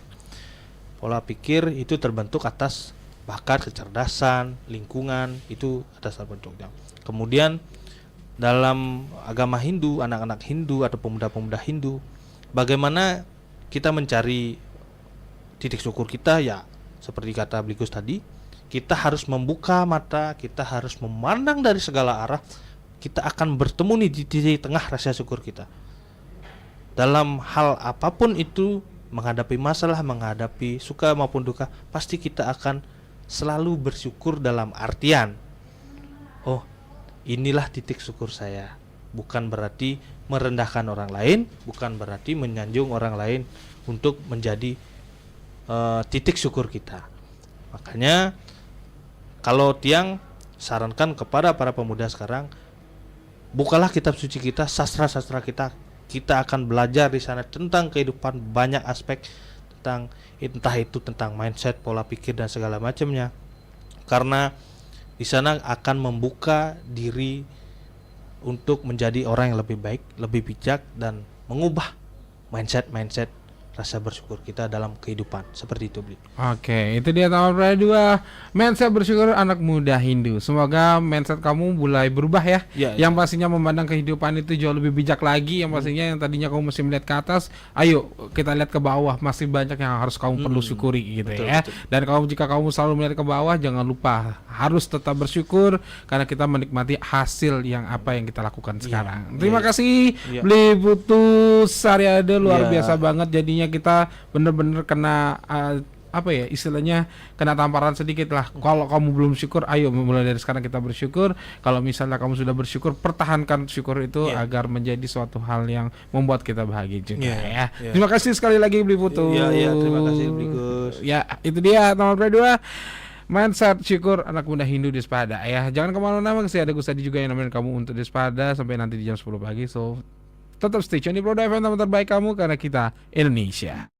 Pola pikir itu terbentuk atas bakat, kecerdasan, lingkungan, itu atas bentuknya. Kemudian dalam agama Hindu, anak-anak Hindu atau pemuda-pemuda Hindu, bagaimana kita mencari titik syukur kita, ya seperti kata Blikus tadi, kita harus membuka mata, kita harus memandang dari segala arah, kita akan bertemu nih di titik tengah rasa syukur kita. Dalam hal apapun itu, menghadapi masalah, menghadapi suka maupun duka, pasti kita akan selalu bersyukur dalam artian, oh inilah titik syukur saya. Bukan berarti merendahkan orang lain, bukan berarti menyanjung orang lain untuk menjadi titik syukur kita. Makanya kalau Tiang sarankan kepada para pemuda sekarang, bukalah kitab suci kita, sastra-sastra kita akan belajar di sana tentang kehidupan, banyak aspek tentang entah itu tentang mindset, pola pikir dan segala macamnya. Karena di sana akan membuka diri untuk menjadi orang yang lebih baik, lebih bijak dan mengubah mindset rasa bersyukur kita dalam kehidupan. Seperti itu, Bli. Oke, itu dia Taman Pradaya 2, mindset bersyukur anak muda Hindu. Semoga mindset kamu mulai berubah ya. Yang pastinya memandang kehidupan itu jauh lebih bijak lagi. Yang pastinya yang tadinya kamu mesti melihat ke atas, ayo kita lihat ke bawah. Masih banyak yang harus kamu perlu syukuri gitu, betul, ya. Betul. Dan jika kamu selalu melihat ke bawah, jangan lupa harus tetap bersyukur karena kita menikmati hasil yang apa yang kita lakukan sekarang. Terima kasih Bli Putus Saryade, luar biasa banget jadinya. Kita bener-bener kena istilahnya kena tamparan sedikit lah. Kalau kamu belum syukur, ayo mulai dari sekarang kita bersyukur. Kalau misalnya kamu sudah bersyukur, pertahankan syukur itu agar menjadi suatu hal yang membuat kita bahagia juga ya. Terima kasih sekali lagi Bli Putus. Terima kasih Bli Gus. Ya, itu dia Taman Pradaya 2, mindset syukur anak muda Hindu di Sepada ya. Jangan kemana-mana, masih ada Gus Adi juga yang nemenin kamu untuk di Sepada sampai nanti di jam 10 pagi. So tetap stay tune di Pradaya FM, teman terbaik kamu karena kita Indonesia.